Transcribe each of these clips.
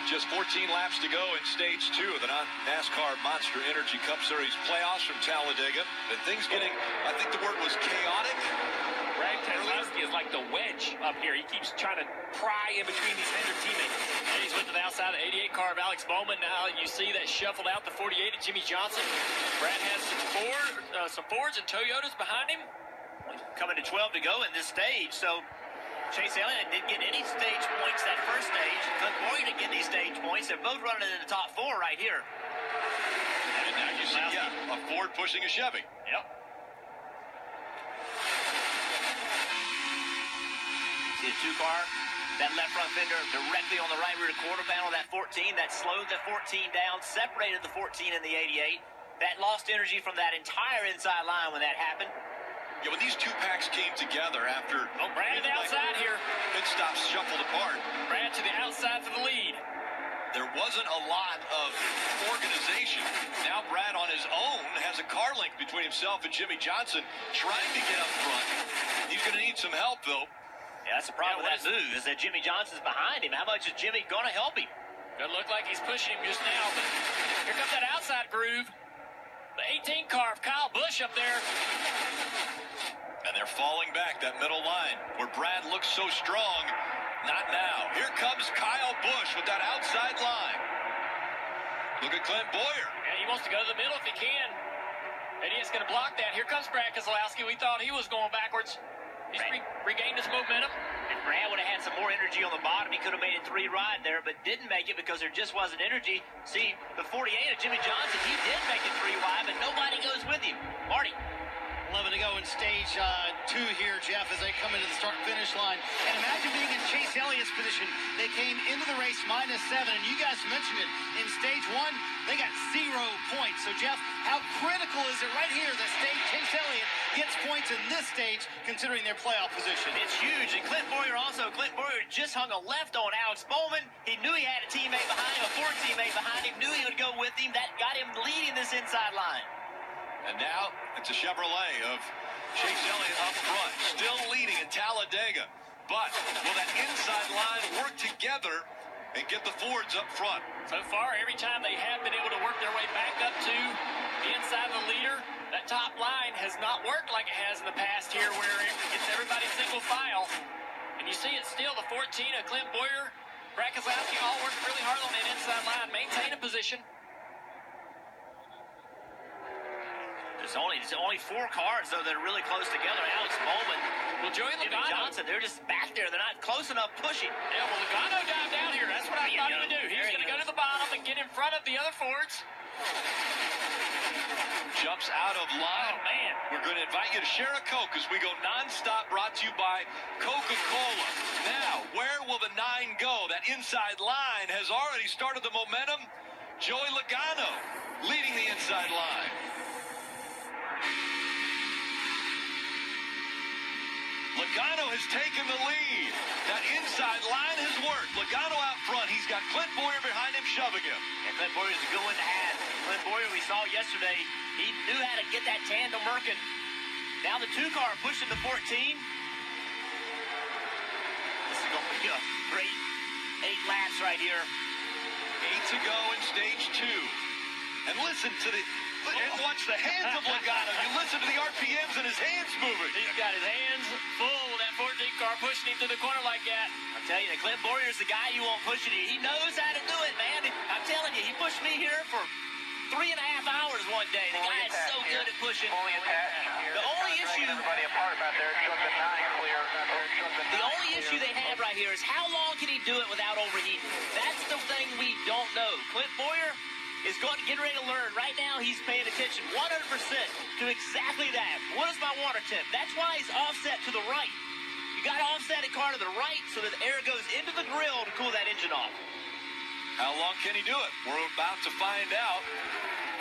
Just 14 laps to go in stage 2 of the NASCAR Monster Energy Cup Series playoffs from Talladega. And things getting, I think the word was chaotic. Brad Keselowski is like the wedge up here. He keeps trying to pry in between these Hendrick teammates. And he's went to the outside of the 88 car of Alex Bowman. Now you see that shuffled out the 48 of Jimmy Johnson. Brad has some Fords and Toyotas behind him. Coming to 12 to go in this stage, so Chase Elliott didn't get any stage points that first stage. Clint Boyer didn't get any stage points. They're both running in the top 4 right here. And now you see, a Ford pushing a Chevy. Yep. See the 2-car, that left front fender directly on the right rear quarter panel of that 14. That slowed the 14 down, separated the 14 and the 88. That lost energy from that entire inside line when that happened. Yeah, when these two packs came together after... Oh, Brad to the outside here. Pit stops shuffled apart. Brad to the outside for the lead. There wasn't a lot of organization. Now Brad on his own has a car link between himself and Jimmy Johnson trying to get up front. He's going to need some help, though. Yeah, that's the problem with that move, is that Jimmy Johnson's behind him. How much is Jimmy going to help him? Doesn't look like he's pushing him just now, but here comes that outside groove. The 18 car of Kyle Busch up there. And they're falling back, that middle line, where Brad looks so strong. Not now. Here comes Kyle Busch with that outside line. Look at Clint Boyer. Yeah, he wants to go to the middle if he can. And he's going to block that. Here comes Brad Keselowski. We thought he was going backwards. He's regained his momentum. If Brad would have had some more energy on the bottom, he could have made it 3 wide there, but didn't make it because there just wasn't energy. See, the 48 of Jimmy Johnson, he did make it 3 wide, but nobody goes with him. Marty. 11 to go in stage 2 here, Jeff, as they come into the start-finish line. And imagine being in Chase Elliott's position. They came into the race -7, and you guys mentioned it. In stage 1, they got 0 points. So, Jeff, how critical is it right here that Chase Elliott gets points in this stage, considering their playoff position? It's huge. And Clint Boyer just hung a left on Alex Bowman. He knew he had a teammate behind him, a Ford teammate behind him, knew he would go with him. That got him leading this inside line. And now it's a Chevrolet of Chase Elliott up front, still leading at Talladega. But will that inside line work together and get the Fords up front? So far, every time they have been able to work their way back up to the inside of the leader, that top line has not worked like it has in the past here, where it's everybody single file. And you see it still, the 14 of Clint Boyer, Brad Keselowski all working really hard on that inside line, maintain a position. There's only 4 cars, though, that are really close together. Alex Bowman, Jimmy Johnson, they're just back there. They're not close enough pushing. Yeah, well, Logano dived down here. That's what I thought he would do. He's going to go to the bottom and get in front of the other Fords. Jumps out of line. Oh, man. We're going to invite you to share a Coke as we go nonstop, brought to you by Coca-Cola. Now, where will the 9 go? That inside line has already started the momentum. Joey Logano leading the inside line. Logano has taken the lead. That inside line has worked. Logano out front. He's got Clint Boyer behind him, shoving him. And Clint Boyer's a good one to have. Clint Boyer, we saw yesterday, he knew how to get that tandem working. Now the 2 car pushing the 14. This is going to be a great 8 laps right here. 8 to go in stage 2. And listen to the... And watch the hands of Logano. You listen to the RPMs and his hands moving. He's got his hands full with that 14 car pushing him to the corner like that. I'm telling you, Clint Boyer's the guy you want pushing you. He knows how to do it, man. I'm telling you, he pushed me here for 3.5 hours one day. The guy is so good at pushing. The only issue... The only issue they have right here is how long can he do it without overheating? That's the thing we don't know. Clint Boyer is going to get ready to learn. Right now, he's paying attention 100% to exactly that. What is my water temp? That's why he's offset to the right. You got to offset the car to the right so that the air goes into the grill to cool that engine off. How long can he do it? We're about to find out.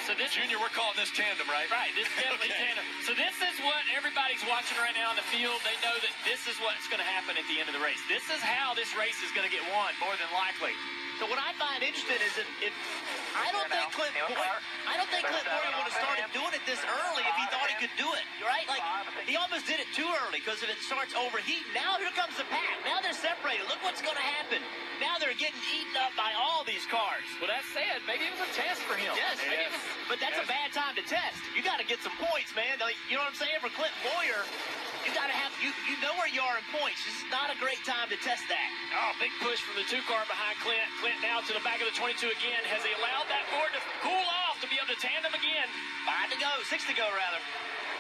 So this Junior, we're calling this tandem, right? Right, this is definitely tandem. So this is what everybody's watching right now on the field. They know that this is what's going to happen at the end of the race. This is how this race is going to get won, more than likely. So what I find interesting is if I don't think Clint Boyer would have started doing it this early if he thought he could do it, right? Like, he almost did it too early because if it starts overheating, now here comes the pack. Now they're separated. Look what's going to happen. Now they're getting eaten up by all these cars. Well, that said, maybe it was a test for him. Yes, but that's a bad time to test. You got to get some points, man. You know what I'm saying? For Clint Boyer, you got to have, you know where you are in points. This is not a great time to test that. Oh, big push from the 2 car behind Clint. Clint now to the back of the 22 again. Has he allowed that board to cool off to be able to tandem again? 6 to go, rather.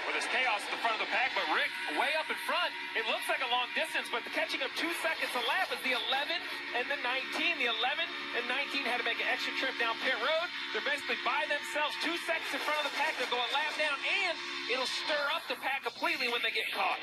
Well, there's chaos at the front of the pack, but Rick, way up in front, it looks like a long distance, but the catching up 2 seconds a lap is the 11 and the 19. The 11 and 19 had to make an extra trip down pit road. They're basically by themselves 2 seconds in front of the pack. They'll go a lap down, and it'll stir up the pack completely when they get caught.